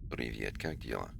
Привет, как дела?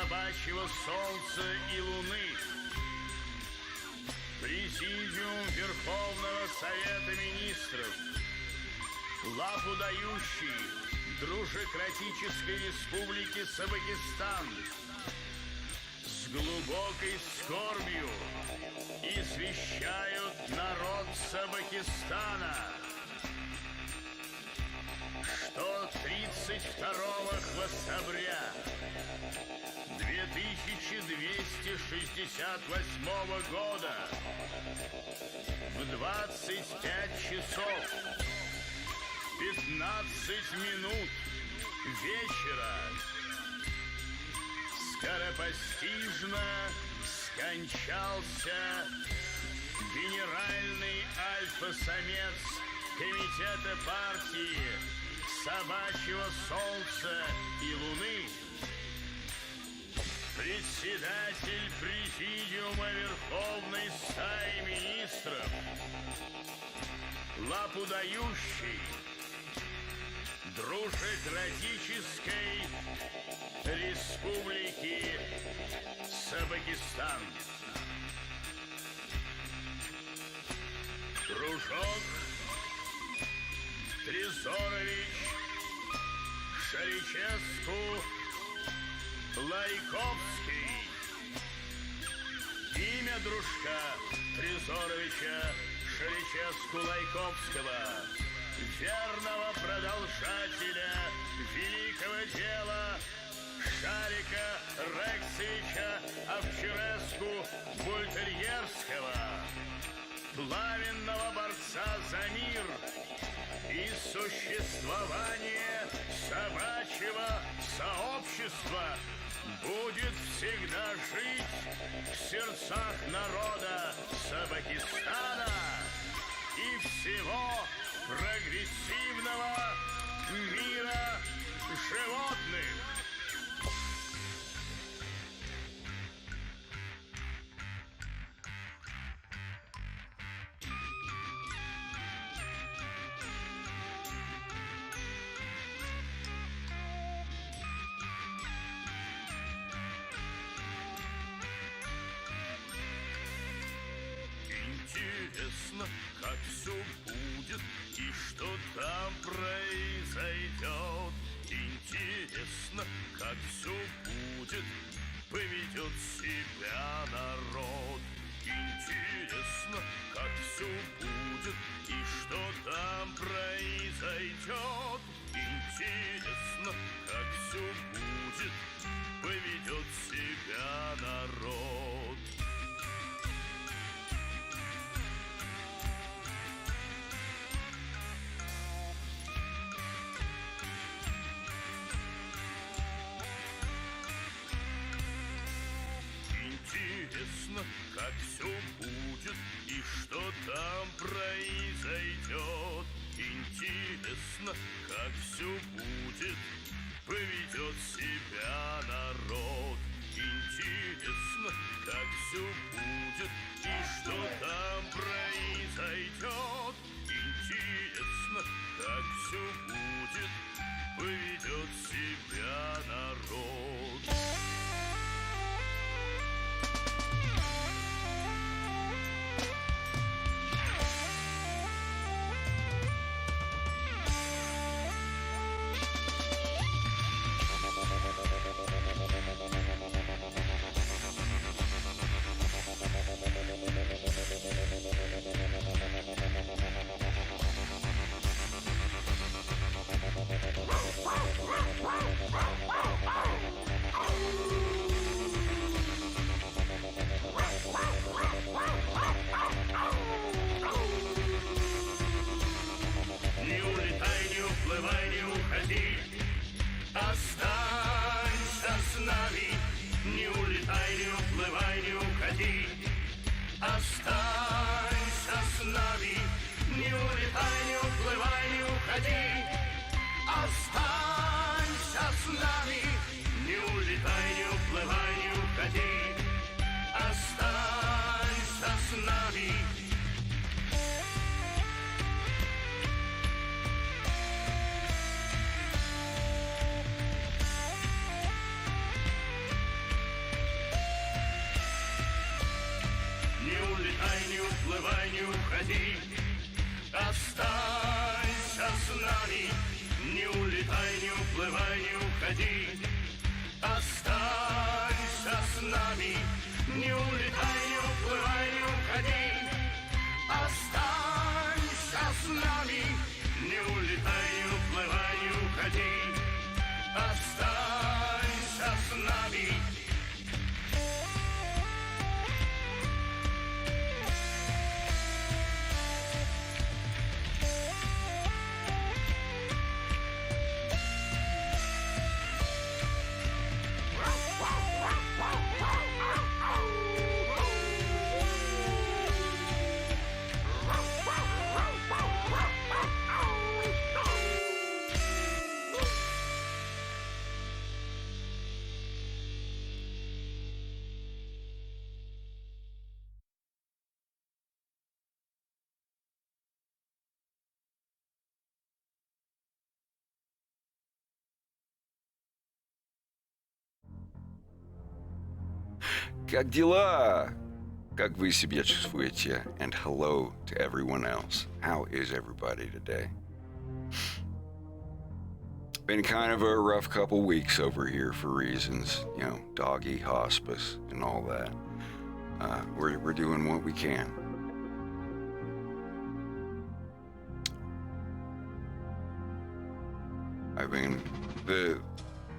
собачьего солнца и луны. Президиум Верховного Совета Министров, лапу дающий Дружекратической Республики Сабакистан, с глубокой скорбью извещают народ Сабакистана, что 32 хвостабря 2268 года в 25 часов 15 минут вечера скоропостижно скончался генеральный альфа-самец Комитета партии Собачьего Солнца и Луны, председатель Президиума Верховной Стаи Министров, лапу дающий Дружекратической Республики Сабакистан. Дружок Трезорович Шарическу Лайковский. Имя дружка Трезоровича Шарическу Лайковского, верного продолжателя великого дела Шарика Рексовича Овчареску Бультерьерского, пламенного борца за мир и существование собачьего сообщества, будет всегда жить в сердцах народа Сабакистана и всего прогрессивного мира животных. Интересно, как все будет и что там произойдет. Интересно, как все будет, поведет себя народ. Интересно, как все будет и что там произойдет. Интересно, как все будет, поведет себя народ. Интересно, как все будет и что там произойдет. Интересно, как все будет, поведет себя народ. Интересно, как все будет и что там произойдет. Интересно, как все будет, поведет себя народ. Thank you. уходи. Останься с нами, не улетай, не уплывай, не уходи. Останься с нами, не улетай, не уплывай, не уходи. Останься с нами, не улетай, не уплывай, не уходи. Останься с нами. Как дела? Как вы себя чувствуете? And hello to everyone else. How is everybody today? Been kind of a rough couple weeks over here for reasons, you know, doggy hospice and all that. We're doing what we can. I mean, the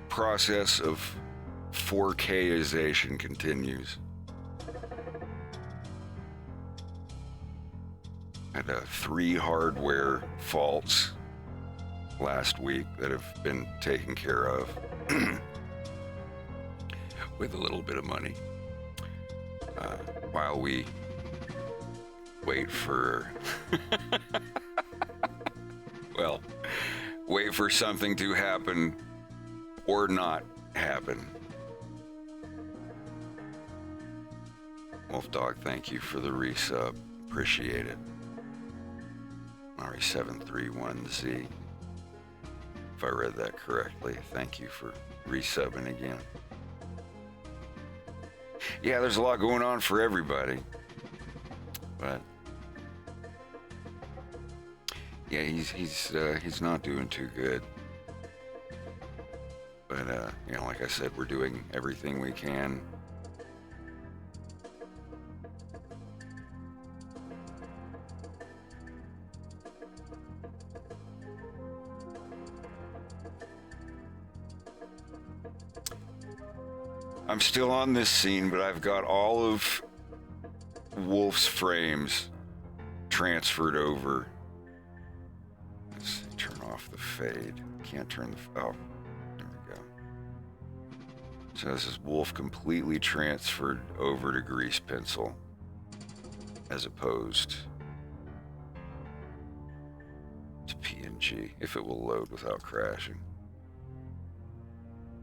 process of 4Kization continues. Had 3 hardware faults last week that have been taken care of with a little bit of money. While we wait for well, wait for something to happen or not happen. Wolf Dog, thank you for the resub. Appreciate it. Ari731Z. If I read that correctly, thank you for resubbing again. Yeah, there's a lot going on for everybody. But yeah, he's not doing too good. But you know, like I said, we're doing everything we can. I'm still on this scene, but I've got all of Wolf's frames transferred over. Let's turn off the fade. Can't turn the... Oh, there we go. So this is Wolf completely transferred over to Grease Pencil, as opposed to PNG, if it will load without crashing.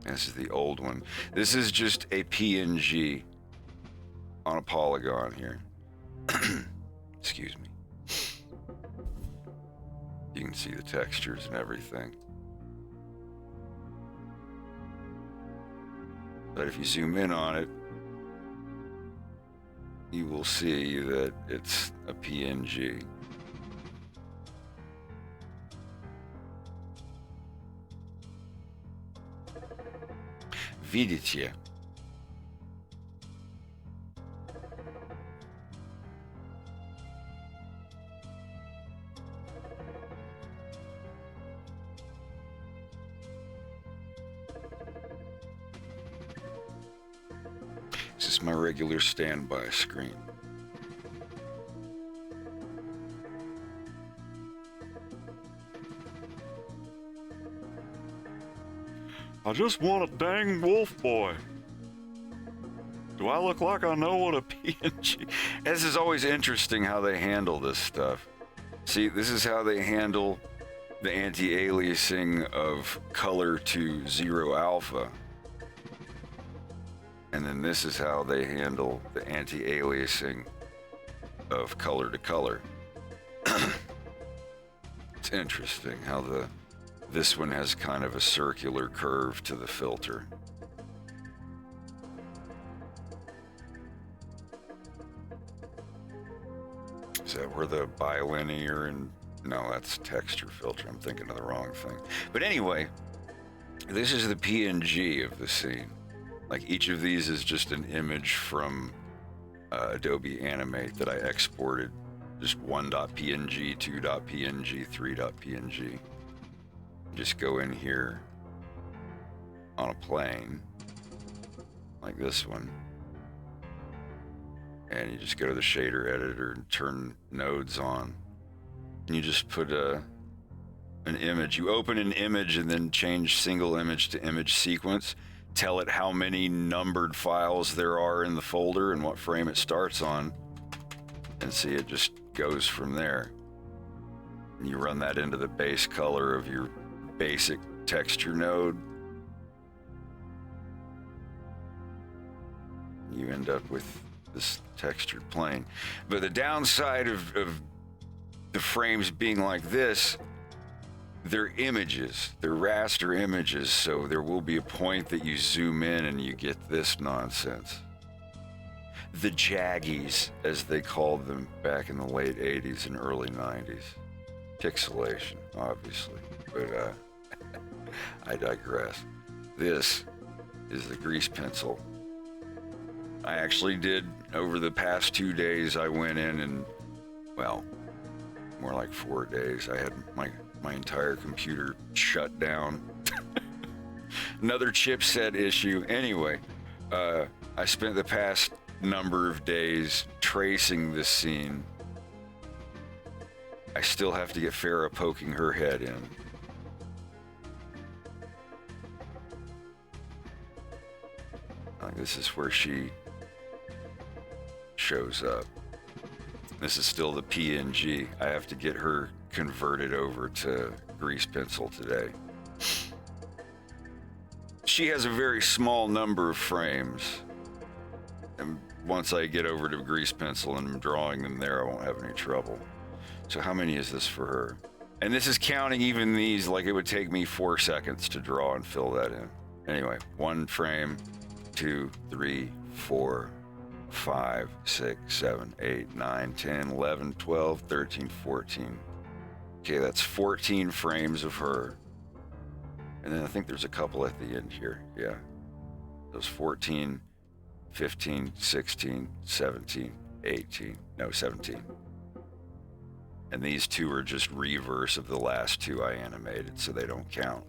This is the old one. This is just a PNG on a polygon here. Excuse me. You can see the textures and everything. But if you zoom in on it, you will see that it's a PNG. Видите? This is my regular standby screen. I just want a dang wolf boy. Do I look like I know what a PNG... This is always interesting how they handle this stuff. See, this is how they handle the anti-aliasing of color to 0 alpha. And then this is how they handle the anti-aliasing of color to color. It's interesting how this one has kind of a circular curve to the filter. Is that where the bilinear and... No, that's texture filter. I'm thinking of the wrong thing. But anyway, this is the PNG of the scene. Like, each of these is just an image from Adobe Animate that I exported. Just 1.png, 2.png, 3.png. Just go in here on a plane, like this one. And you just go to the shader editor and turn nodes on. And you just put an image. You open an image and then change single image to image sequence. Tell it how many numbered files there are in the folder and what frame it starts on. And see, it just goes from there. And you run that into the base color of your basic texture node. You end up with this textured plane. But the downside of the frames being like this, they're images, they're raster images, so there will be a point that you zoom in and you get this nonsense. The jaggies, as they called them back in the late 80s and early 90s. Pixelation, obviously, but I digress. This is the grease pencil. I actually did, over the past 2 days, I went in and, well, more like 4 days, I had my entire computer shut down. Another chipset issue. Anyway, I spent the past number of days tracing this scene. I still have to get Farah poking her head in. This is where she shows up. This is still the PNG. I have to get her converted over to grease pencil today. She has a very small number of frames. And once I get over to grease pencil and I'm drawing them there, I won't have any trouble. So how many is this for her? And this is counting even these, like it would take me 4 seconds to draw and fill that in. Anyway, 1 frame, 2, 3, 4, 5, 6, 7, 8, 9, 10, 11, 12, 13, 14. Okay, that's 14 frames of her. And then I think there's a couple at the end here. Yeah. Those 14, 15, 16, 17, 18. No, 17. And these 2 are just reverse of the last 2 I animated, so they don't count.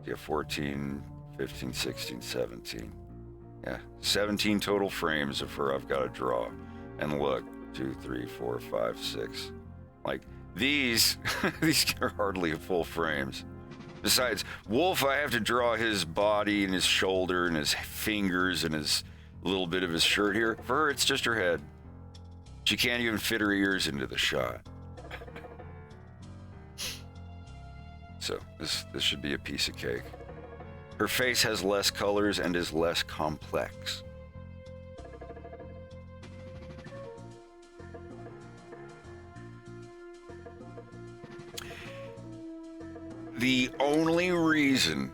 Yeah, 14, 15, 16, 17. Yeah, 17 total frames of her I've got to draw. And look, 2, 3, 4, 5, 6. Like, these are hardly full frames. Besides, Wolf, I have to draw his body and his shoulder and his fingers and his little bit of his shirt here. For her, it's just her head. She can't even fit her ears into the shot. So, this should be a piece of cake. Her face has less colors and is less complex. The only reason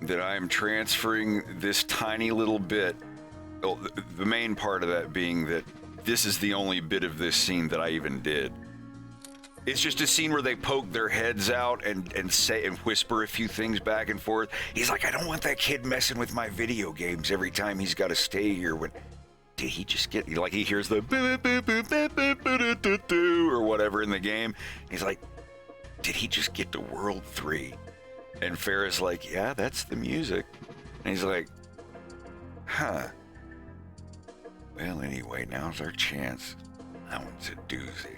that I'm transferring this tiny little bit, well, the main part of that being that this is the only bit of this scene that I even did. It's just a scene where they poke their heads out and say and whisper a few things back and forth. He's like, I don't want that kid messing with my video games every time he's got to stay here. When did he just get, like, he hears the or whatever in the game. He's like, did he just get to World 3? And Farrah's like, yeah, that's the music. And he's like, huh. Well, anyway, now's our chance. That one's a doozy.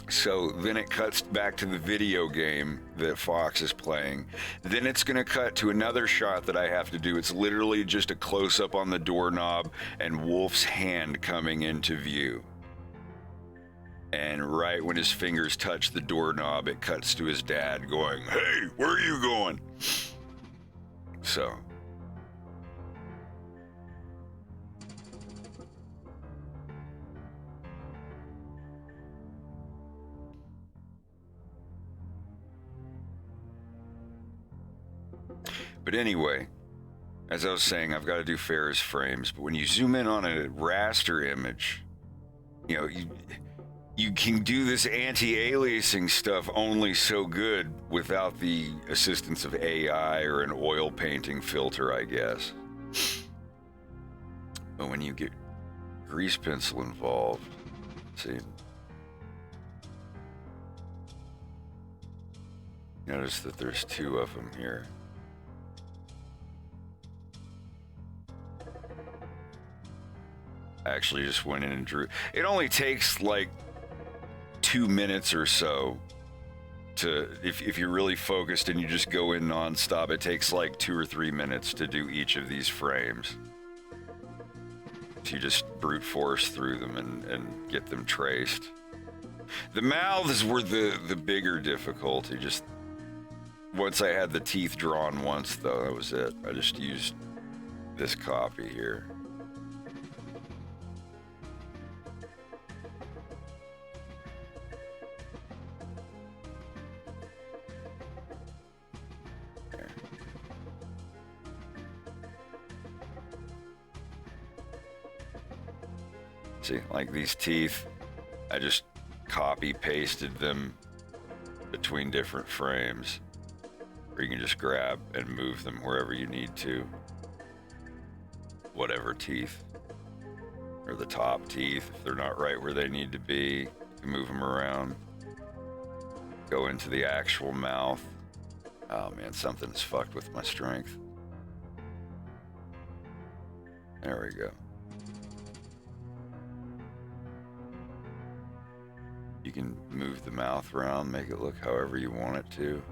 So then it cuts back to the video game that Fox is playing. Then it's going to cut to another shot that I have to do. It's literally just a close-up on the doorknob and Wolf's hand coming into view. And right when his fingers touch the doorknob, it cuts to his dad going, hey, where are you going? So. But anyway, as I was saying, I've got to do fair as frames, but when you zoom in on a raster image, you know, you can do this anti-aliasing stuff only so good without the assistance of AI or an oil painting filter, I guess. But when you get grease pencil involved, see, notice that there's two of them here. I actually just went in and drew. It only takes like 2 minutes or so to, if you're really focused and you just go in nonstop, it takes like 2 or 3 minutes to do each of these frames. So you just brute force through them and get them traced. The mouths were the bigger difficulty. Just once I had the teeth drawn once, though, that was it. I just used this copy here. See, like these teeth, I just copy pasted them between different frames, or you can just grab and move them wherever you need to. Whatever teeth, or the top teeth, if they're not right where they need to be, you can move them around. Go into the actual mouth. Oh man, something's fucked with my strength. There we go. You can move the mouth around, make it look however you want it to.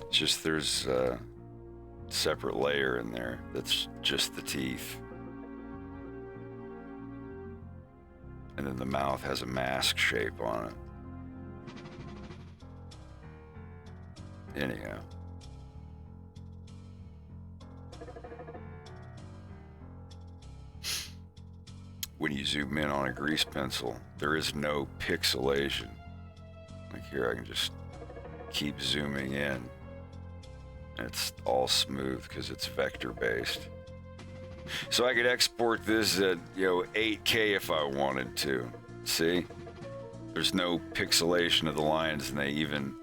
It's just there's separate layer in there that's just the teeth, and then the mouth has a mask shape on it. Anyhow, when you zoom in on a grease pencil, there is no pixelation. Like here, I can just keep zooming in. It's all smooth because it's vector based. So I could export this at 8K if I wanted to. See? There's no pixelation of the lines, and they even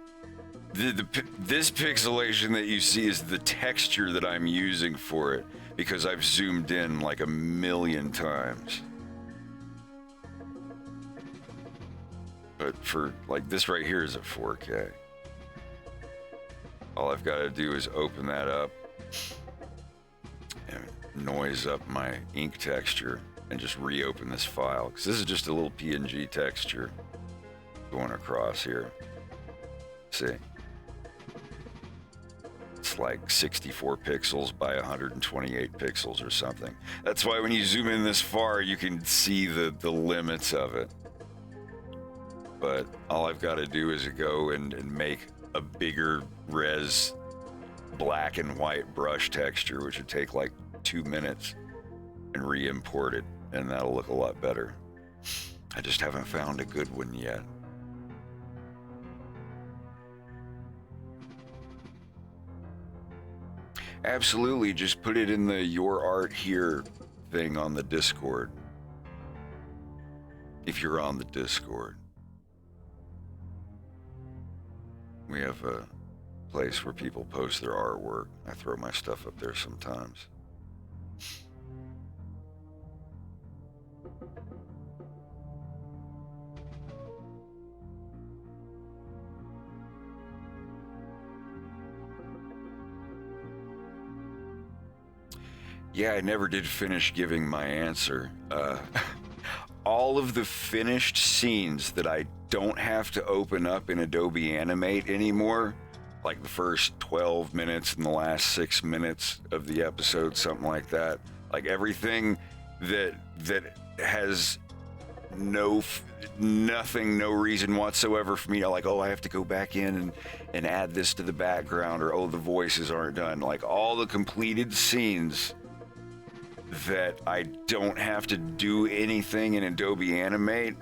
this pixelation that you see is the texture that I'm using for it because I've zoomed in like 1,000,000 times. But for like this right here is at 4K. All I've got to do is open that up and noise up my ink texture and just reopen this file, because this is just a little PNG texture going across here. See? It's like 64 pixels by 128 pixels or something. That's why when you zoom in this far, you can see the limits of it. But all I've got to do is go and make a bigger res black and white brush texture, which would take like 2 minutes, and re-import it, and that'll look a lot better. I just haven't found a good one yet. Absolutely, just put it in the Your Art Here thing on the Discord. If you're on the Discord. We have a place where people post their artwork. I throw my stuff up there sometimes. Yeah, I never did finish giving my answer. All of the finished scenes that I don't have to open up in Adobe Animate anymore, like the first 12 minutes and the last 6 minutes of the episode, something like that. Like everything that has nothing, no reason whatsoever for me to like, oh, I have to go back in and add this to the background, or oh, the voices aren't done. Like all the completed scenes that I don't have to do anything in Adobe Animate,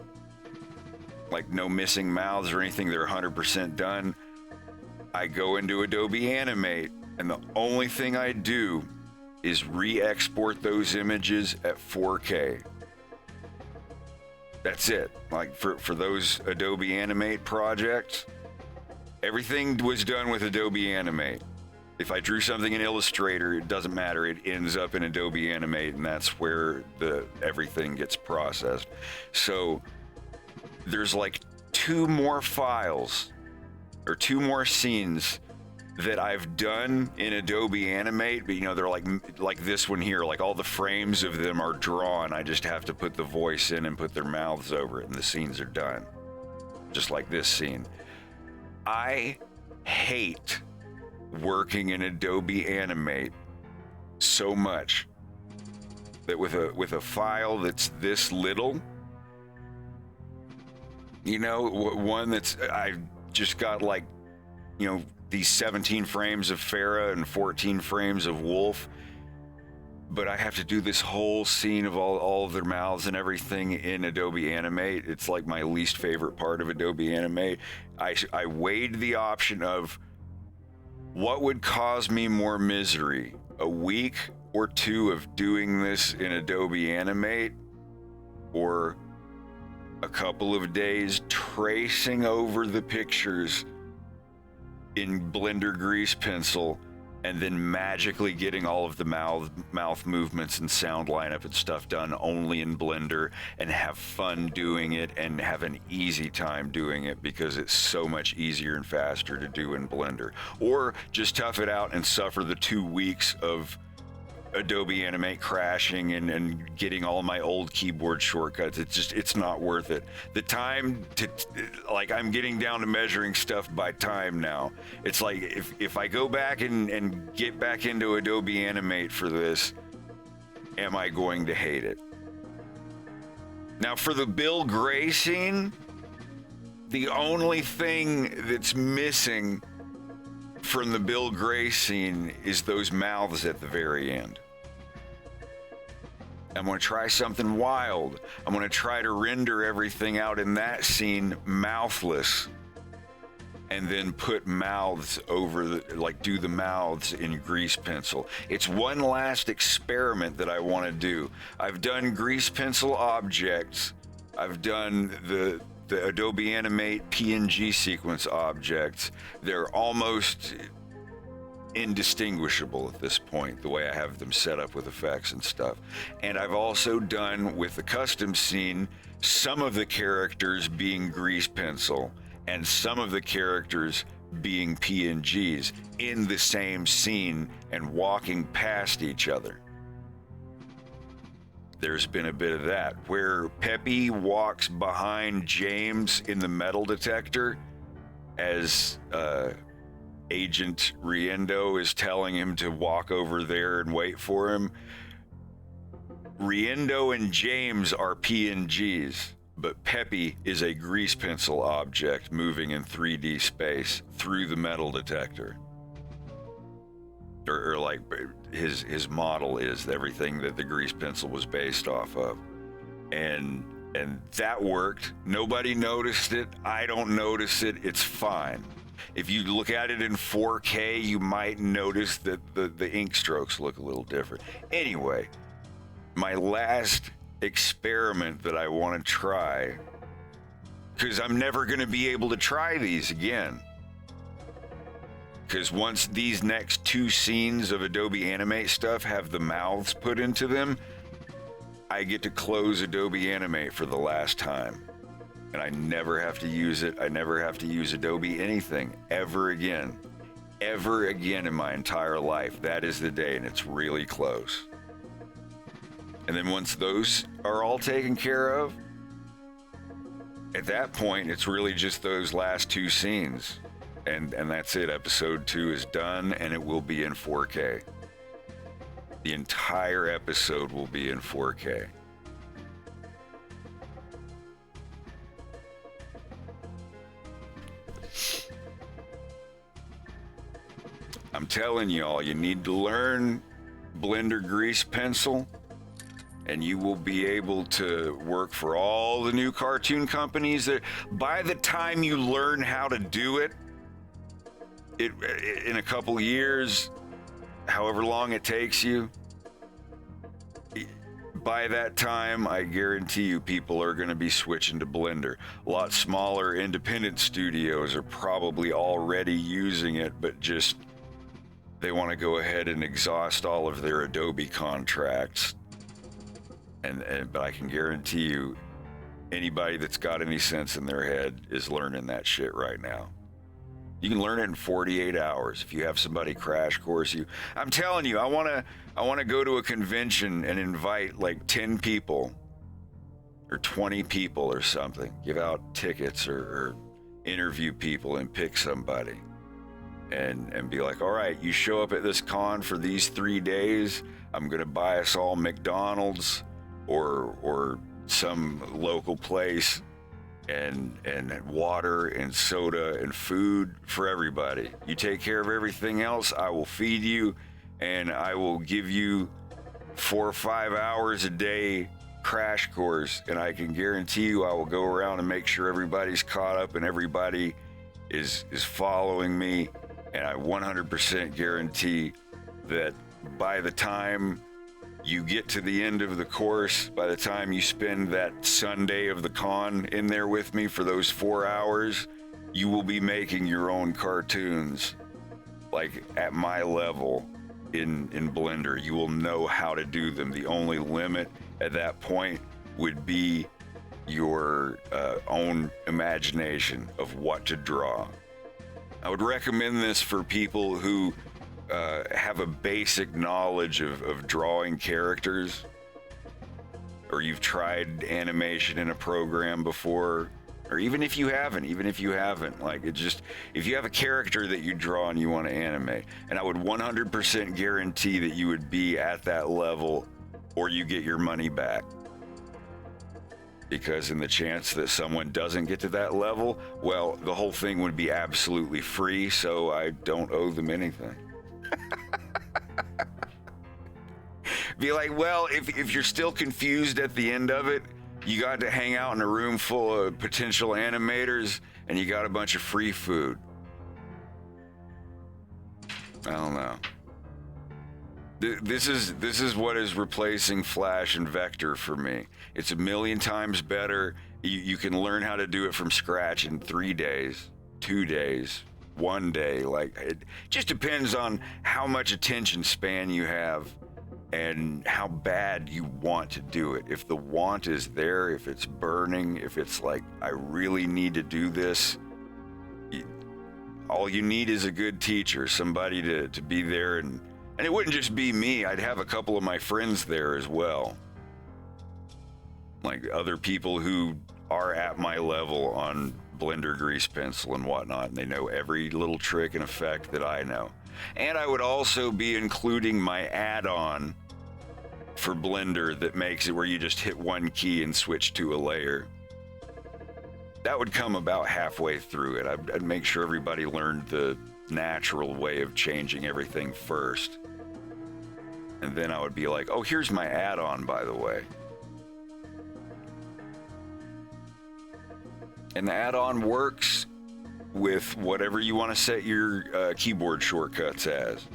like no missing mouths or anything, they're 100% done. I go into Adobe Animate, and the only thing I do is re-export those images at 4K. That's it. Like for those Adobe Animate projects, everything was done with Adobe Animate. If I drew something in Illustrator, it doesn't matter. It ends up in Adobe Animate, and that's where everything gets processed. So there's like 2 more files or 2 more scenes that I've done in Adobe Animate, but you know, they're like this one here, like all the frames of them are drawn. I just have to put the voice in and put their mouths over it, and the scenes are done. Just like this scene. I hate working in Adobe Animate so much that with a file that's this little, you know, one that's, I just got like, you know, these 17 frames of Farah and 14 frames of Wolf, but I have to do this whole scene of all of their mouths and everything in Adobe Animate. It's like my least favorite part of Adobe Animate. I weighed the option of what would cause me more misery, a week or 2 of doing this in Adobe Animate, or a couple of days tracing over the pictures in Blender grease pencil, and then magically getting all of the mouth movements and sound lineup and stuff done only in Blender, and have fun doing it and have an easy time doing it because it's so much easier and faster to do in Blender. Or just tough it out and suffer the 2 weeks of Adobe Animate crashing and getting all my old keyboard shortcuts. It's not worth it. The time to, like, I'm getting down to measuring stuff by time now. It's like if I go back and get back into Adobe Animate for this, am I going to hate it? Now for the Bill Gray scene, the only thing that's missing from the Bill Gray scene is those mouths at the very end. I'm going to try something wild. I'm going to try to render everything out in that scene mouthless, and then put mouths over like do the mouths in grease pencil. It's one last experiment that I want to do. I've done grease pencil objects. I've done the Adobe Animate PNG sequence objects. They're almost indistinguishable at this point, the way I have them set up with effects and stuff. And I've also done with the custom scene, some of the characters being grease pencil and some of the characters being PNGs in the same scene and walking past each other. There's been a bit of that, where Peppy walks behind James in the metal detector as Agent Riendo is telling him to walk over there and wait for him. Riendo and James are PNGs, but Peppy is a grease pencil object moving in 3D space through the metal detector. Or like his model is everything that the grease pencil was based off of, and that worked. Nobody noticed it. I don't notice it. It's fine. If you look at it in 4K, you might notice that the ink strokes look a little different. Anyway, my last experiment that I want to try, because I'm never going to be able to try these again. Because once these next 2 scenes of Adobe Animate stuff have the mouths put into them, I get to close Adobe Animate for the last time. And I never have to use it. I never have to use Adobe anything ever again. Ever again in my entire life. That is the day, and it's really close. And then once those are all taken care of, at that point, it's really just those last 2 scenes. And that's it. Episode 2 is done, and it will be in 4K. The entire episode will be in 4K. I'm telling y'all, you need to learn Blender grease pencil, and you will be able to work for all the new cartoon companies that by the time you learn how to do it, in a couple years, however long it takes you, by that time, I guarantee you people are going to be switching to Blender. A lot smaller independent studios are probably already using it, but just they want to go ahead and exhaust all of their Adobe contracts. But I can guarantee you, anybody that's got any sense in their head is learning that shit right now. You can learn it in 48 hours if you have somebody crash course you. I'm telling you, I want to go to a convention and invite like 10 people or 20 people or something. Give out tickets or interview people and pick somebody. And be like, all right, you show up at this con for these 3 days. I'm going to buy us all McDonald's or some local place and water and soda and food for everybody. You take care of everything else. I will feed you, and I will give you 4 or 5 hours a day crash course. And I can guarantee you I will go around and make sure everybody's caught up and everybody is following me. And I 100% guarantee that by the time you get to the end of the course, by the time you spend that Sunday of the con in there with me for those 4 hours, you will be making your own cartoons, like at my level in Blender. You will know how to do them. The only limit at that point would be your own imagination of what to draw. I would recommend this for people who have a basic knowledge of drawing characters, or you've tried animation in a program before, or even if you haven't, like it just, if you have a character that you draw and you want to animate, and I would 100% guarantee that you would be at that level or you get your money back. Because in the chance that someone doesn't get to that level, well, the whole thing would be absolutely free, so I don't owe them anything. Be like, well, if you're still confused at the end of it, you got to hang out in a room full of potential animators, and you got a bunch of free food. I don't know. This is what is replacing Flash and Vector for me. It's a million times better. You can learn how to do it from scratch in 3 days, 2 days, 1 day. Like, it just depends on how much attention span you have and how bad you want to do it. If the want is there, if it's burning, if it's like, I really need to do this, all you need is a good teacher, somebody to be there. And it wouldn't just be me. I'd have a couple of my friends there as well. Like other people who are at my level on Blender grease pencil and whatnot, and they know every little trick and effect that I know. And I would also be including my add-on for Blender that makes it where you just hit one key and switch to a layer. That would come about halfway through it. I'd make sure everybody learned the natural way of changing everything first. And then I would be like, oh, here's my add-on, by the way. And the add-on works with whatever you want to set your keyboard shortcuts as.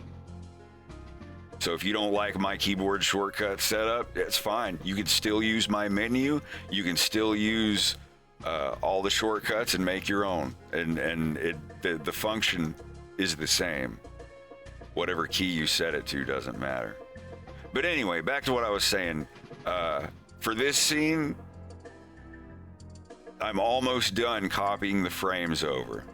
So if you don't like my keyboard shortcut setup, it's fine. You can still use my menu. You can still use all the shortcuts and make your own. And the function is the same. Whatever key you set it to doesn't matter. But anyway, back to what I was saying. For this scene, I'm almost done copying the frames over.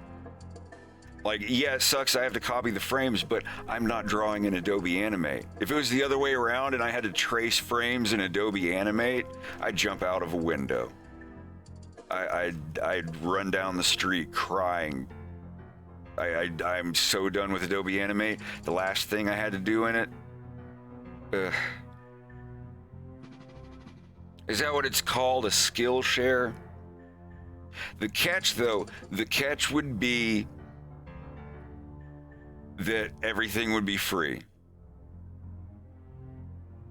Like, yeah, it sucks I have to copy the frames, but I'm not drawing in Adobe Animate. If it was the other way around and I had to trace frames in Adobe Animate, I'd jump out of a window. I'd run down the street crying. I'm so done with Adobe Animate. The last thing I had to do in it, is that what it's called, a skill share? The catch, though, would be that everything would be free.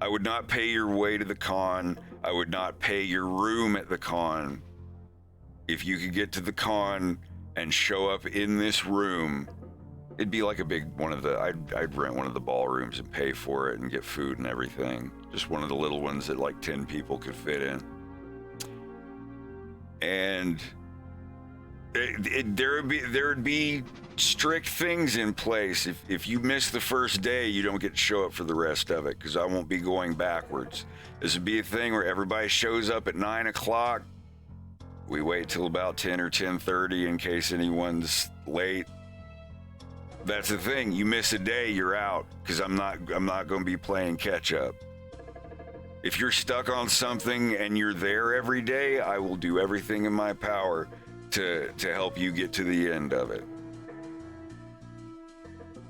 I would not pay your way to the con. I would not pay your room at the con. If you could get to the con and show up in this room, it'd be like a big one of the, I'd rent one of the ballrooms and pay for it and get food and everything. Just one of the little ones that like 10 people could fit in. And there would be strict things in place. If you miss the first day, you don't get to show up for the rest of it, because I won't be going backwards. This would be a thing where everybody shows up at 9 o'clock. We wait till about 10 or 10:30 in case anyone's late. That's the thing. You miss a day, you're out, because I'm not going to be playing catch up. If you're stuck on something and you're there every day, I will do everything in my power to help you get to the end of it.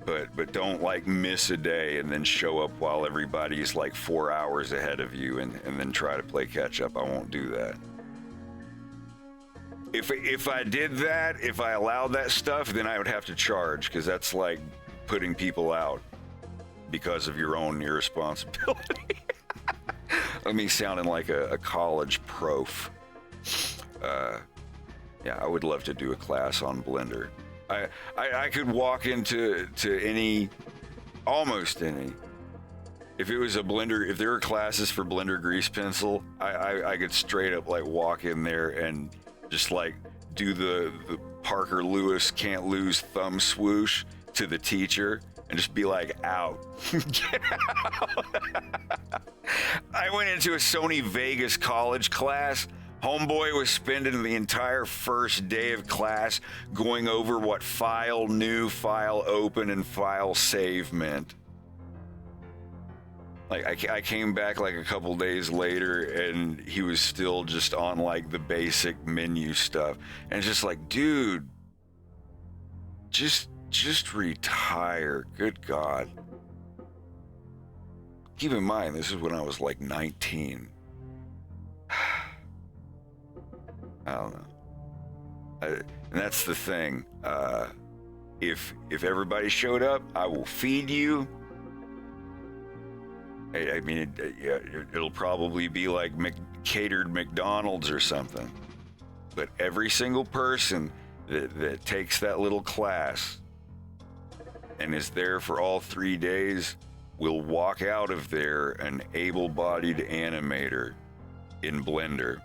But don't like miss a day and then show up while everybody's like 4 hours ahead of you and then try to play catch up. I won't do that. If I did that, if I allowed that stuff, then I would have to charge, because that's like putting people out because of your own irresponsibility. Let me sounding like a college prof. Yeah, I would love to do a class on Blender. I could walk into any, almost any. If it was a Blender, if there were classes for Blender grease pencil, I could straight up like walk in there and just like do the Parker Lewis can't lose thumb swoosh to the teacher and just be like, out. Get out. I went into a Sony Vegas college class. Homeboy was spending the entire first day of class going over what file new, file open, and file save meant. Like, I came back like a couple days later and he was still just on like the basic menu stuff. And it's just like, dude, just retire. Good God. Keep in mind, this is when I was like 19. I don't know. And that's the thing. If everybody showed up, I will feed you. I mean, it'll probably be like catered McDonald's or something. But every single person that takes that little class and is there for all 3 days will walk out of there an able-bodied animator in Blender.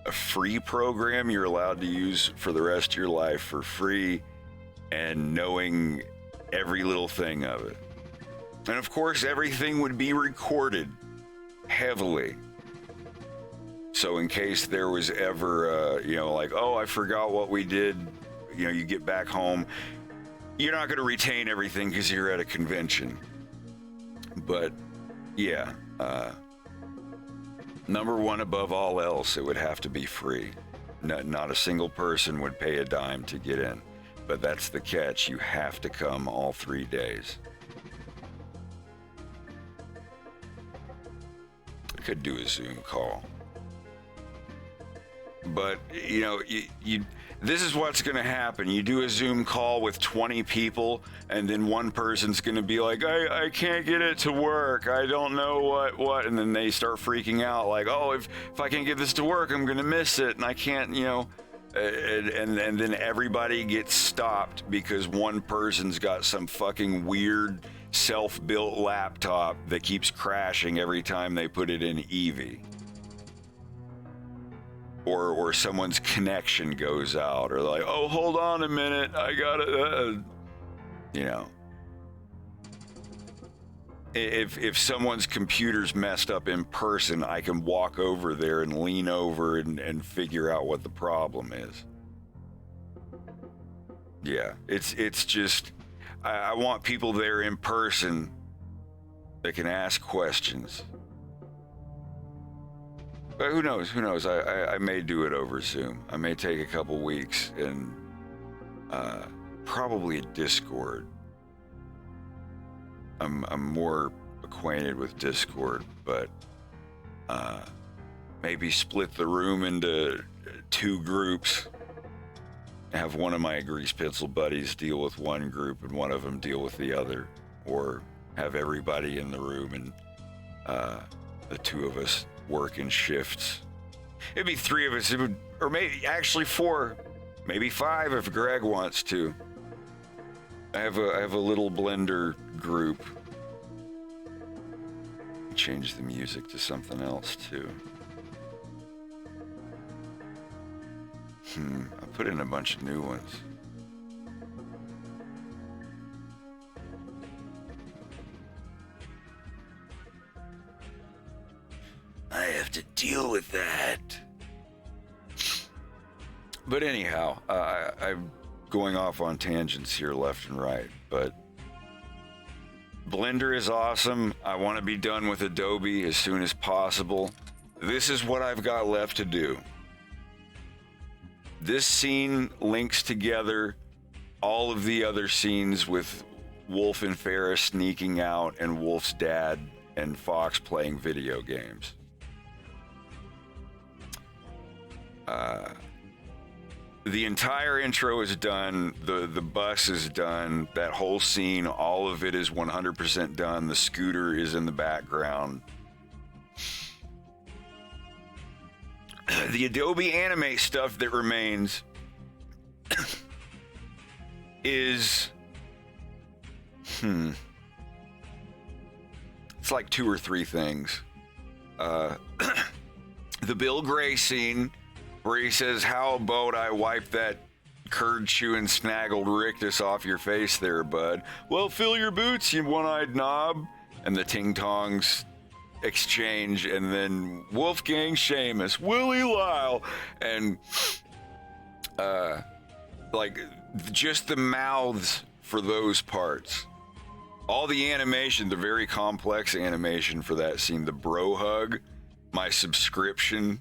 A free program you're allowed to use for the rest of your life for free, and knowing every little thing of it. And of course, everything would be recorded heavily. So in case there was ever, like, oh, I forgot what we did, you get back home, you're not going to retain everything because you're at a convention. But yeah, number one above all else, it would have to be free. Not a single person would pay a dime to get in. But that's the catch. You have to come all 3 days. I could do a Zoom call. But, this is what's going to happen. You do a Zoom call with 20 people, and then one person's going to be like, I can't get it to work. I don't know what. And then they start freaking out like, oh, if I can't get this to work, I'm going to miss it. And I can't, and then everybody gets stopped because one person's got some fucking weird self-built laptop that keeps crashing every time they put it in Eevee. Or someone's connection goes out, or like, oh, hold on a minute, I gotta, If someone's computer's messed up in person, I can walk over there and lean over and figure out what the problem is. Yeah, it's just, I want people there in person that can ask questions. But who knows? I may do it over Zoom. I may take a couple weeks and probably a Discord. I'm more acquainted with Discord, but maybe split the room into 2 groups have one of my grease pencil buddies deal with one group and one of them deal with the other, or have everybody in the room and the two of us work in shifts. It'd be three of us, or maybe actually four, maybe five if Greg wants to. I have a little blender group. Change the music to something else too. I put in a bunch of new ones. I have to deal with that. But anyhow, I'm going off on tangents here left and right, but Blender is awesome. I want to be done with Adobe as soon as possible. This is what I've got left to do. This scene links together all of the other scenes with Wolf and Farrah sneaking out and Wolf's dad and Fox playing video games. The entire intro is done. The bus is done. That whole scene, all of it is 100% done. The scooter is in the background. The Adobe Animate stuff that remains is, it's like 2 or 3 things. The Bill Gray scene, where he says, "How about I wipe that curd-chewing snaggled rictus off your face there, bud?" "Well, fill your boots, you one-eyed knob." And the ting-tongs exchange, and then Wolfgang Seamus, Willie Lyle, and like just the mouths for those parts. All the animation, the very complex animation for that scene, the bro hug, my subscription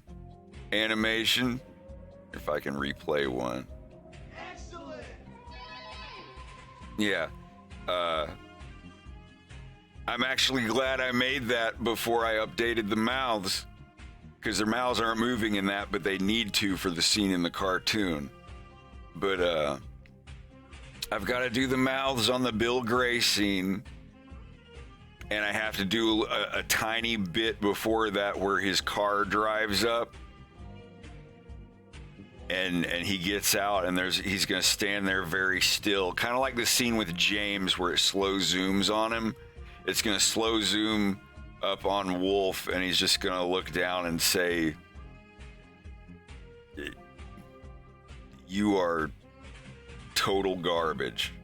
animation, if I can replay one. Excellent. Yeah. I'm actually glad I made that before I updated the mouths, because their mouths aren't moving in that, but they need to for the scene in the cartoon. But I've got to do the mouths on the Bill Gray scene, and I have to do a tiny bit before that where his car drives up. And he gets out, and he's going to stand there very still, kind of like the scene with James where it slow zooms on him. It's going to slow zoom up on Wolf, and he's just going to look down and say, "You are total garbage."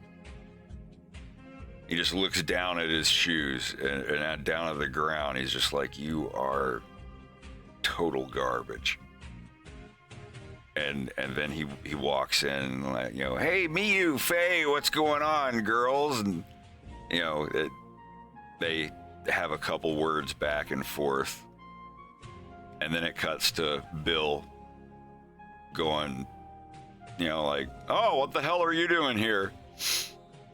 He just looks down at his shoes and down at the ground. He's just like, "You are total garbage." And then he walks in and, like, you know, "Hey, Miyu, Faye, what's going on, girls?" And, you know, they have a couple words back and forth. And then it cuts to Bill going, you know, like, "Oh, what the hell are you doing here?"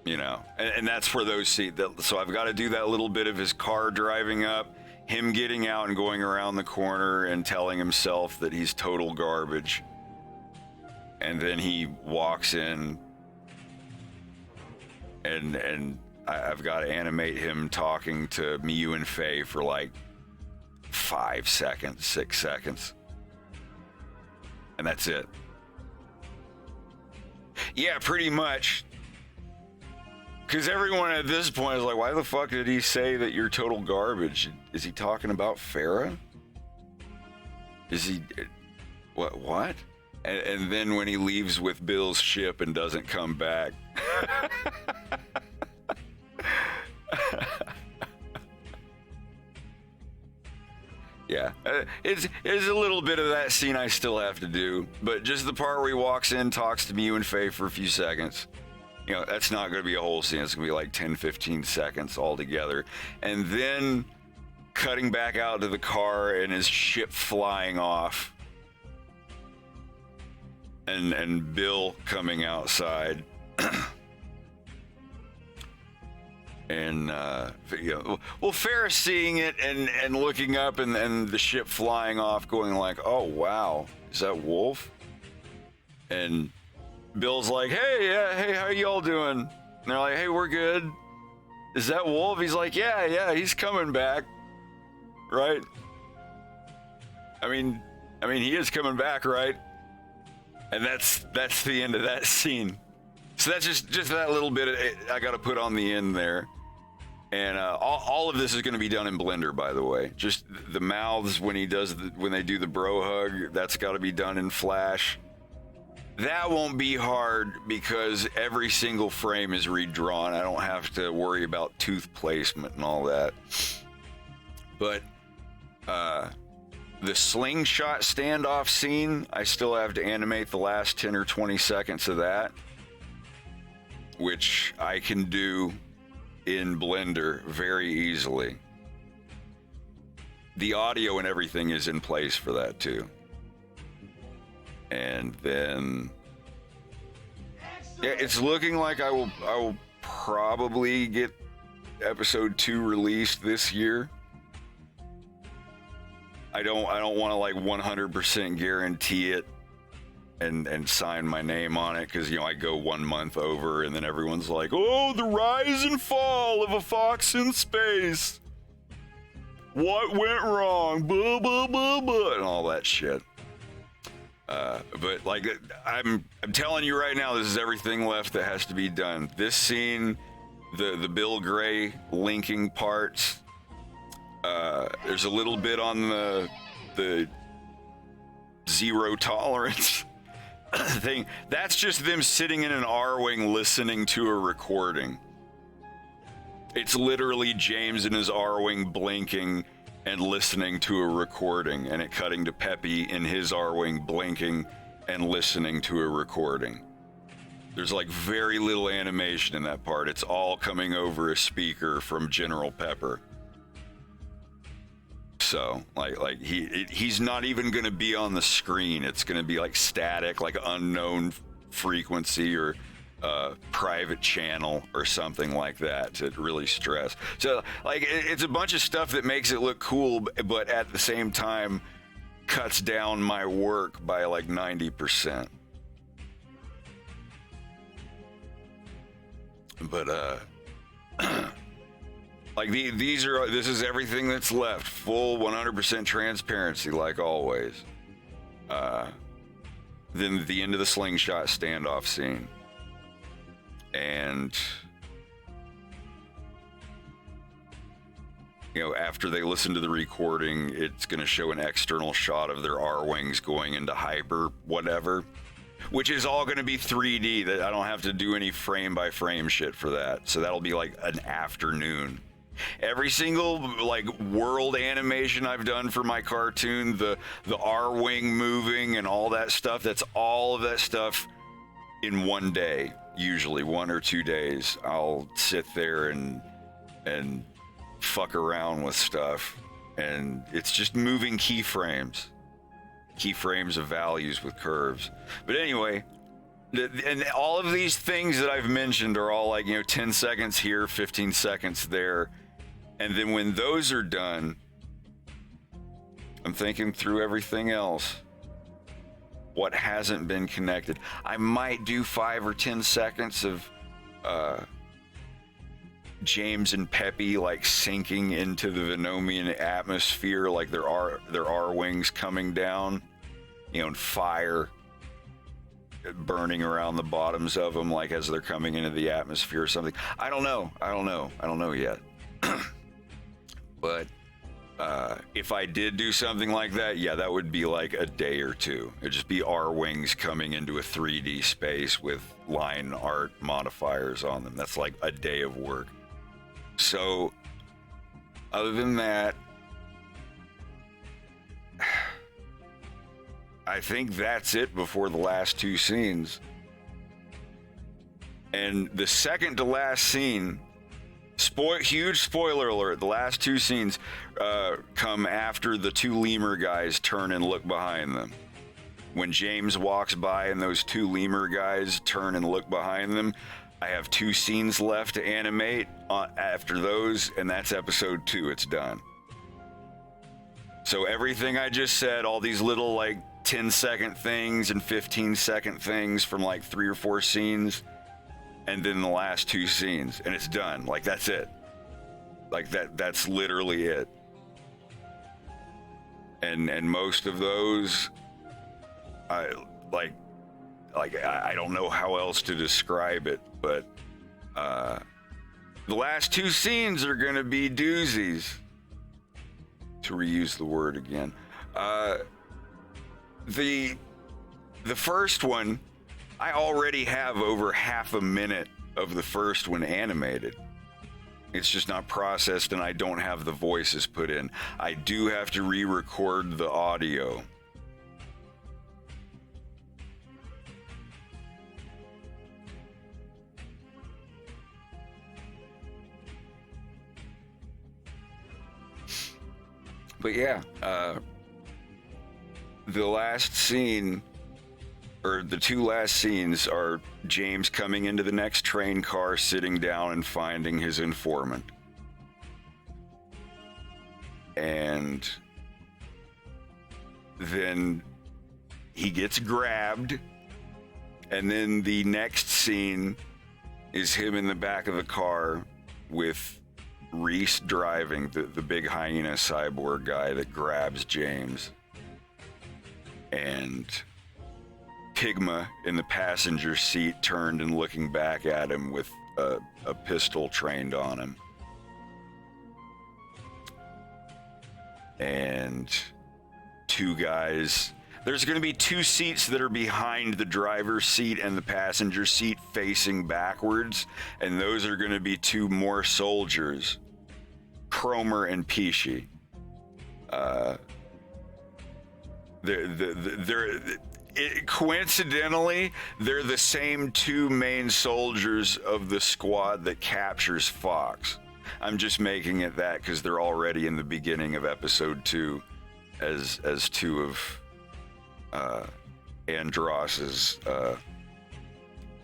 You know, and that's where those see that. So I've got to do that little bit of his car driving up, him getting out and going around the corner and telling himself that he's total garbage. And then he walks in, and I've got to animate him talking to Miyu and Faye for like 5 seconds, 6 seconds. And that's it. Yeah, pretty much. Because everyone at this point is like, why the fuck did he say that you're total garbage? Is he talking about Farrah? Is he... What? And then when he leaves with Bill's ship and doesn't come back. Yeah, it's a little bit of that scene I still have to do, but just the part where he walks in, talks to Miyu and Faye for a few seconds. You know, that's not going to be a whole scene. It's going to be like 10, 15 seconds altogether. And then cutting back out to the car and his ship flying off. And Bill coming outside. And, you know, well, Farrah seeing it and looking up and the ship flying off, going like, "Oh, wow, is that Wolf?" And Bill's like, hey, how y'all doing? And they're like, hey, we're good. Is that Wolf? He's like, yeah, he's coming back. Right? I mean, he is coming back, right? And that's the end of that scene. So that's just that little bit I got to put on the end there. And all of this is going to be done in Blender, by the way. Just the mouths when they do the bro hug, that's got to be done in Flash. That won't be hard because every single frame is redrawn. I don't have to worry about tooth placement and all that. But the slingshot standoff scene, I still have to animate the last 10 or 20 seconds of that, which I can do in Blender very easily. The audio and everything is in place for that too. And then, yeah, it's looking like I will probably get episode 2 released this year. I don't want to like 100% guarantee it and sign my name on it because, you know, I go 1 month over and then everyone's like, oh, the rise and fall of a fox in space. What went wrong? Blah, blah, blah, blah, and all that shit. But like, I'm telling you right now, this is everything left that has to be done. This scene, the Bill Gray linking parts, there's a little bit on the zero tolerance thing. That's just them sitting in an R-Wing listening to a recording. It's literally James in his R-Wing blinking and listening to a recording, and it cutting to Peppy in his R-Wing blinking and listening to a recording. There's like very little animation in that part. It's all coming over a speaker from General Pepper. So like he's not even going to be on the screen. It's going to be like static, like unknown frequency or private channel or something like that to really stress. So like it's a bunch of stuff that makes it look cool, but at the same time cuts down my work by like 90%. But like this is everything that's left. Full 100% transparency, like always. Then the end of the slingshot standoff scene. And, you know, after they listen to the recording, it's going to show an external shot of their R-Wings going into hyper whatever, which is all going to be 3D. That I don't have to do any frame by frame shit for that. So that'll be like an afternoon. Every single like world animation I've done for my cartoon, the R-Wing moving and all that stuff, that's all of that stuff in one day. Usually 1 or 2 days, I'll sit there and fuck around with stuff, and it's just moving keyframes of values with curves. But anyway, and all of these things that I've mentioned are all like, you know, 10 seconds here, 15 seconds there, and then when those are done, I'm thinking through everything else. What hasn't been connected. I might do 5 or 10 seconds of James and Peppy like sinking into the Venomian atmosphere, like there are wings coming down, you know, and fire burning around the bottoms of them, like as they're coming into the atmosphere or something. I don't know yet. But if I did do something like that, yeah, that would be like a day or two. It'd just be R-Wings coming into a 3D space with line art modifiers on them. That's like a day of work. So, other than that, I think that's it before the last 2 scenes. And the second to last scene, huge spoiler alert, the last 2 scenes come after the 2 lemur guys turn and look behind them. When James walks by and those 2 lemur guys turn and look behind them, I have 2 scenes left to animate after those, and that's episode 2. It's done. So everything I just said, all these little like 10-second things and 15-second things from like 3 or 4 scenes, and then the last 2 scenes, and it's done. Like, that's it. Like, that's literally it. And most of those, I don't know how else to describe it, but the last 2 scenes are gonna be doozies, to reuse the word again. The first one, I already have over half a minute of the first one animated. It's just not processed, and I don't have the voices put in. I do have to re-record the audio. But yeah, the last scene, or the 2 last scenes, are James coming into the next train car, sitting down and finding his informant. And then he gets grabbed, and then the next scene is him in the back of the car with Reese driving, the big hyena cyborg guy that grabs James, and Pigma in the passenger seat, turned and looking back at him with a pistol trained on him. And 2 guys. There's going to be 2 seats that are behind the driver's seat and the passenger seat facing backwards, and those are going to be 2 more soldiers, Cromer and Pesci. Coincidentally, they're the same 2 main soldiers of the squad that captures Fox. I'm just making it that because they're already in the beginning of episode 2 as 2 of Andross's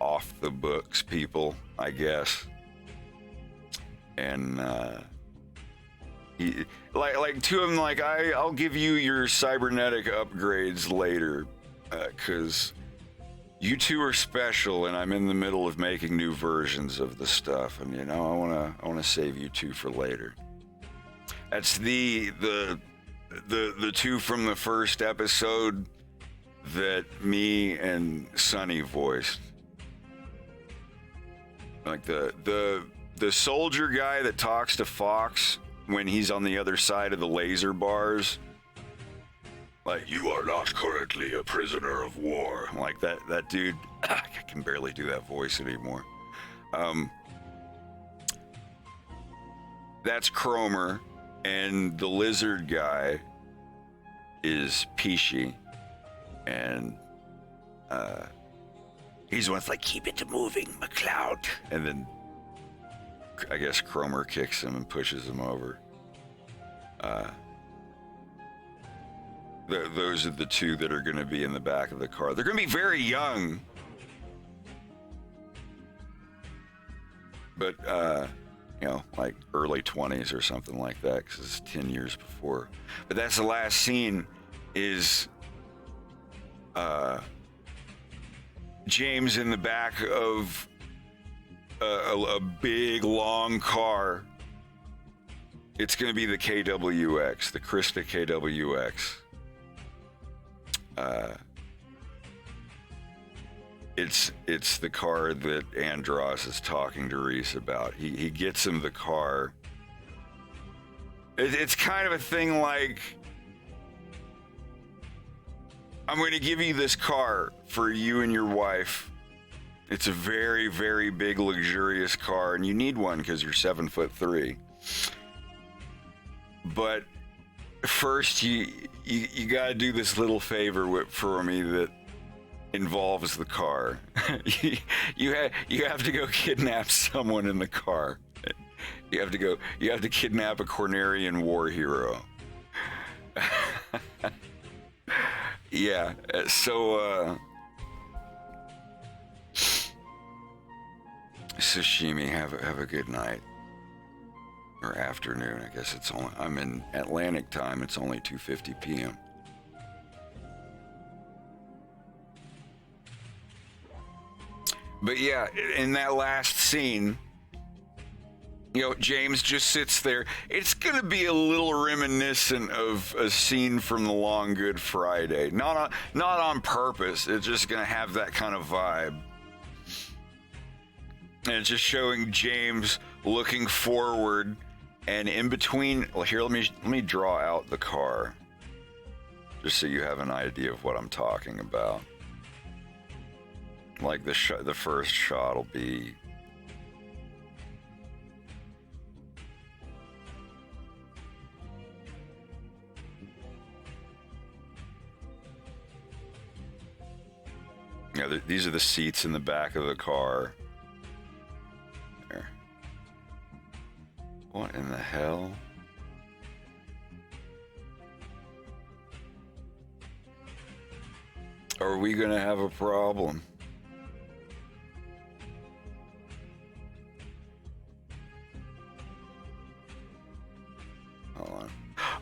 off the books people, I guess. And he, like to him, like, I'll give you your cybernetic upgrades later, because you 2 are special, and I'm in the middle of making new versions of the stuff, and I wanna save you 2 for later. That's the 2 from the first episode that me and Sonny voiced. Like the soldier guy that talks to Fox when he's on the other side of the laser bars. Like, you are not currently a prisoner of war. Like that dude, I can barely do that voice anymore. That's Cromer, and the lizard guy is Pesci. And he's the one that's like, keep it moving, McCloud. And then I guess Cromer kicks him and pushes him over. Those are the 2 that are going to be in the back of the car. They're going to be very young. But, like early 20s or something like that, because it's 10 years before. But that's the last scene, is James in the back of a big, long car. It's going to be the KWX, the Krista KWX. It's the car that Andross is talking to Reese about. He gets him the car. It's kind of a thing like, I'm going to give you this car for you and your wife. It's a very, very big, luxurious car, and you need one because you're 7'3". But first, you got to do this little favor for me that involves the car. you have to go kidnap someone in the car. You have to kidnap a Cornerian war hero. Yeah, so sashimi, have a good night. Or afternoon, I guess I'm in Atlantic time, it's only 2:50 p.m. But yeah, in that last scene, you know, James just sits there. It's gonna be a little reminiscent of a scene from The Long Good Friday. Not on purpose. It's just gonna have that kind of vibe. And it's just showing James looking forward, and in between. Well, here, let me draw out the car, just so you have an idea of what I'm talking about. Like the first shot will be. Yeah, these are the seats in the back of the car. There. What in the hell? Are we gonna have a problem? Hold on.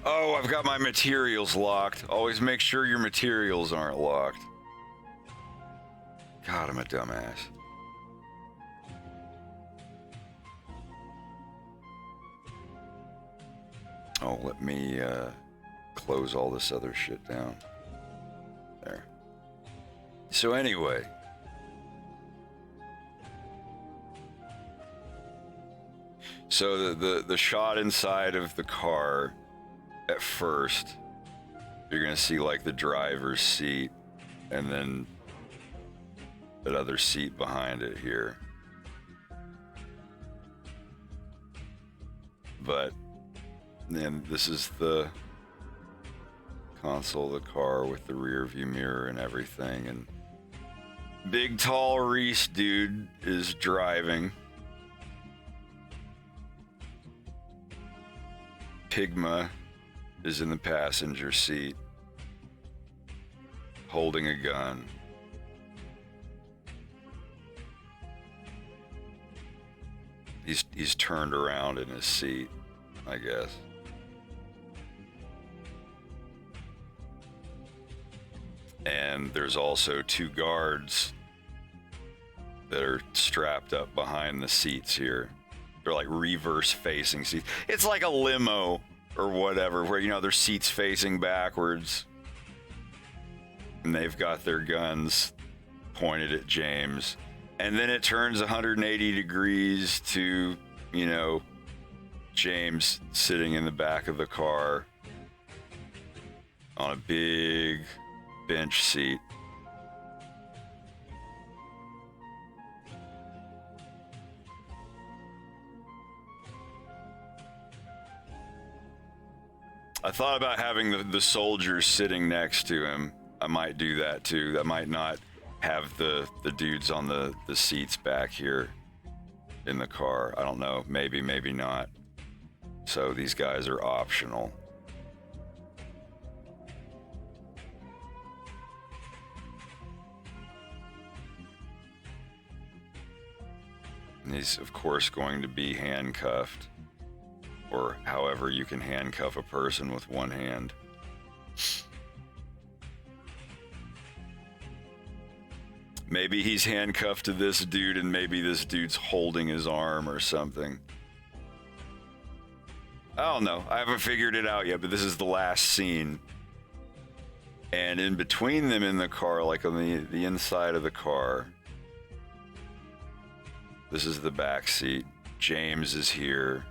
Oh, I've got my materials locked. Always make sure your materials aren't locked. God, I'm a dumbass. Oh, let me close all this other shit down. There. So anyway. So the shot inside of the car, at first, you're gonna see like the driver's seat, and then that other seat behind it here. But then this is the console of the car with the rear view mirror and everything, and big tall Reese dude is driving. Pigma is in the passenger seat, holding a gun. He's turned around in his seat, I guess. And there's also two guards that are strapped up behind the seats here. They're like reverse facing seats. It's like a limo or whatever, where, you know, their seats facing backwards. And they've got their guns pointed at James. And then it turns 180 degrees to, you know, James sitting in the back of the car on a big bench seat. I thought about having the soldiers sitting next to him. I might do that too. That might not have the dudes on the seats back here in the car. I don't know. Maybe, maybe not. So these guys are optional. And he's, of course, going to be handcuffed, or however you can handcuff a person with one hand. Maybe he's handcuffed to this dude, and maybe this dude's holding his arm or something. I don't know. I haven't figured it out yet, but this is the last scene. And in between them in the car, like on the inside of the car, this is the back seat. James is here.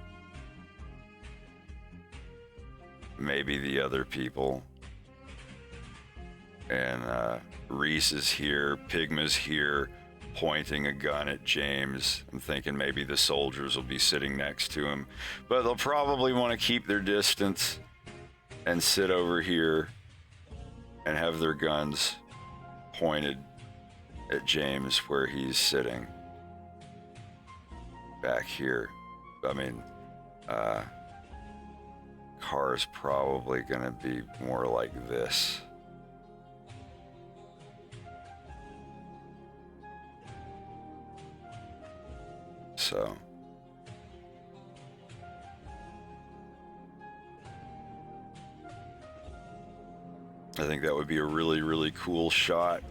Maybe the other people. And Reese is here. Pigma's here, pointing a gun at James. I'm thinking maybe the soldiers will be sitting next to him. But they'll probably want to keep their distance and sit over here and have their guns pointed at James where he's sitting. Back here. I mean, car's probably gonna be more like this. So I think that would be a really, really cool shot.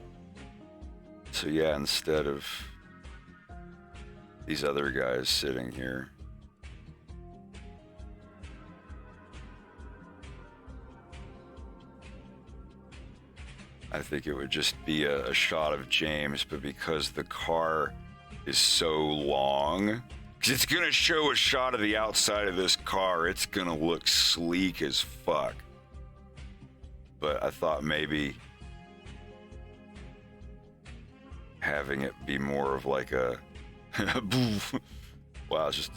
So yeah, instead of these other guys sitting here. I think it would just be a shot of James, but because the car is so long, because it's gonna show a shot of the outside of this car, it's gonna look sleek as fuck. But I thought maybe having it be more of like a wow, it's just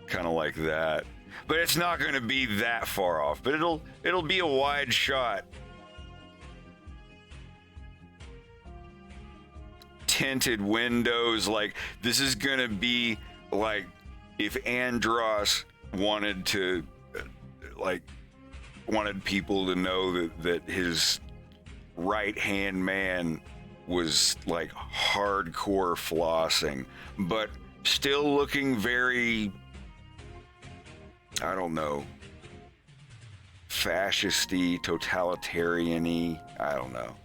kind of like that. But it's not gonna be that far off, but it'll be a wide shot. Tinted windows, like this is gonna be like if Andros wanted to wanted people to know that his right hand man was like hardcore flossing, but still looking very, I don't know, fascisty, totalitarian-y, I don't know.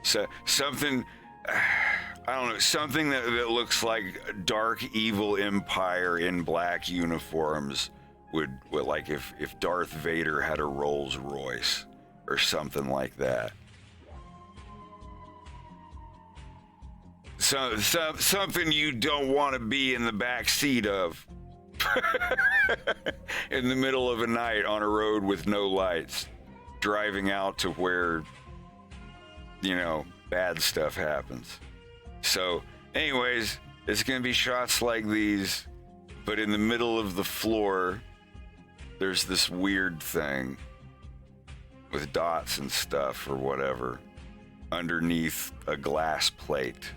So something, I don't know, something that looks like dark evil empire in black uniforms would like if Darth Vader had a Rolls Royce or something like that. So something you don't want to be in the back seat of in the middle of a night on a road with no lights, driving out to where, you know, bad stuff happens. So anyways, it's gonna be shots like these, but in the middle of the floor there's this weird thing with dots and stuff or whatever underneath a glass plate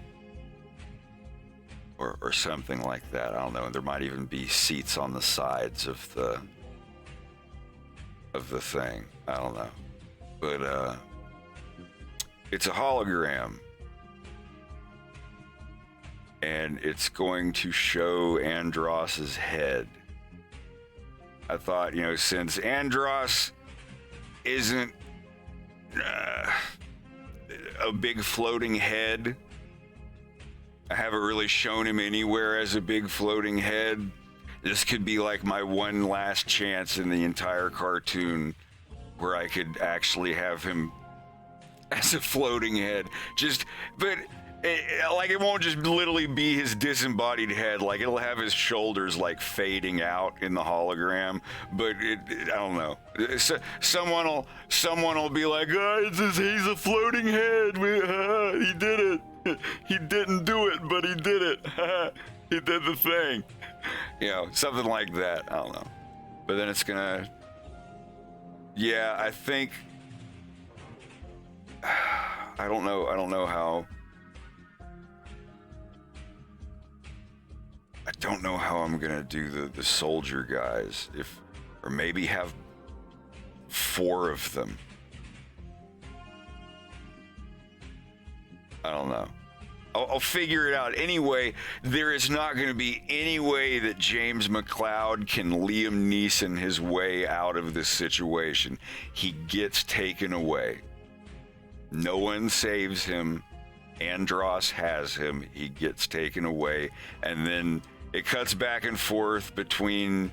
or something like that. I don't know. And there might even be seats on the sides of the thing. I don't know. But it's a hologram. And it's going to show Andros's head. I thought, you know, since Andros isn't a big floating head, I haven't really shown him anywhere as a big floating head. This could be like my one last chance in the entire cartoon where I could actually have him as a floating head. But it won't just literally be his disembodied head. Like, it'll have his shoulders like fading out in the hologram. But I don't know. So, someone will be like, oh, he's a floating head. He did it. He didn't do it, but he did it. He did the thing. You know, something like that. I don't know. But then it's gonna. Yeah, I think. I don't know how. I don't know how I'm gonna do the soldier guys, or maybe have 4 of them. I don't know. I'll figure it out. Anyway, there is not going to be any way that James McCloud can Liam Neeson his way out of this situation. He gets taken away. No one saves him. Andros has him. He gets taken away. And then it cuts back and forth between